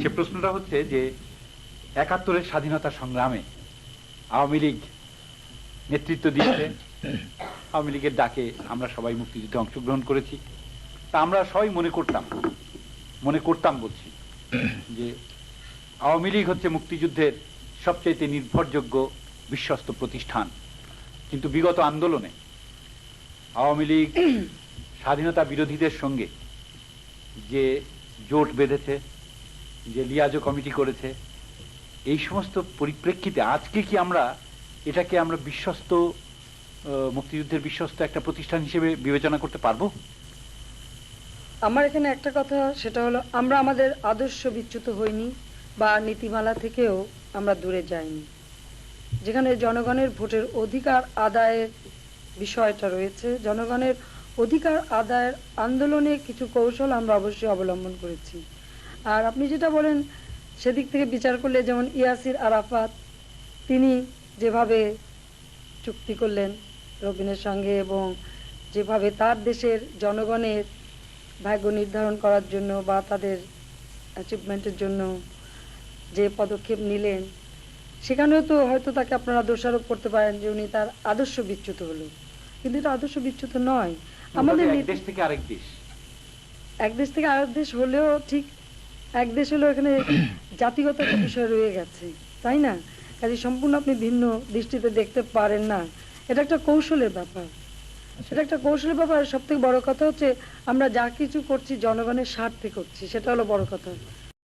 সে প্রশ্নটা হচ্ছে যে ৭১-এর স্বাধীনতা সংগ্রামে আওয়ামী লীগ নেতৃত্ব দিয়েছে, আওয়ামী লীগের ডাকে আমরা সবাই মুক্তিযুদ্ধে অংশগ্রহণ করেছি। তা আমরা সবাই মনে করতাম বলছি যে আওয়ামী লীগ হচ্ছে মুক্তিযুদ্ধের সবচাইতে নির্ভরযোগ্য বিশ্বস্ত প্রতিষ্ঠান। কিন্তু বিগত আন্দোলনে আওয়ামী লীগ স্বাধীনতা বিরোধীদের সঙ্গে যে জোট বেঁধেছে, যে লিয়াজো কমিটি করেছে, এই সমস্ত পরিপ্রেক্ষিতে আজকে কি আমরা এটাকে আমরা বিশ্বস্ত মুক্তিযুদ্ধের বিশ্বস্ত একটা প্রতিষ্ঠান হিসেবে বিবেচনা করতে পারবো? আমার এখানে একটা কথা, সেটা হলো আমরা আমাদের আদর্শ বিচ্যুত হইনি বা নীতিমালা থেকেও আমরা দূরে যাইনি। যেখানে জনগণের ভোটের অধিকার আদায়ের বিষয়টা রয়েছে, জনগণের অধিকার আদায়ের আন্দোলনে কিছু কৌশল আমরা অবশ্যই অবলম্বন করেছি। আর আপনি যেটা বলেন সেদিক থেকে বিচার করলে, যেমন ইয়াসির আরাফাত তিনি যেভাবে চুক্তি করলেন রবিনের সঙ্গে এবং যেভাবে তার দেশের জনগণের ভাগ্য নির্ধারণ করার জন্য বা তাদের অ্যাচিভমেন্টের জন্য যে পদক্ষেপ নিলেন, সেখানেও তো হয়তো তাকে আপনারা দোষারোপ করতে পারেন যে উনি তার আদর্শ বিচ্যুত হলো, কিন্তু এটা আদর্শ বিচ্যুত নয়। আমাদের এক দেশ থেকে আরেক দেশ, এক দেশ থেকে আরেক দেশ হলেও ঠিক এক দেশ হলেও এখানে জাতিগত একটা বিষয় রয়ে গেছে, তাই না? কাজে সম্পূর্ণ আপনি ভিন্ন দৃষ্টিতে দেখতে পারেন না। এটা একটা কৌশলের ব্যাপার, সেটা একটা কৌশলের ব্যাপার। সব থেকে বড় কথা হচ্ছে আমরা যা কিছু করছি জনগণের স্বার্থে করছি, সেটা হলো বড় কথা।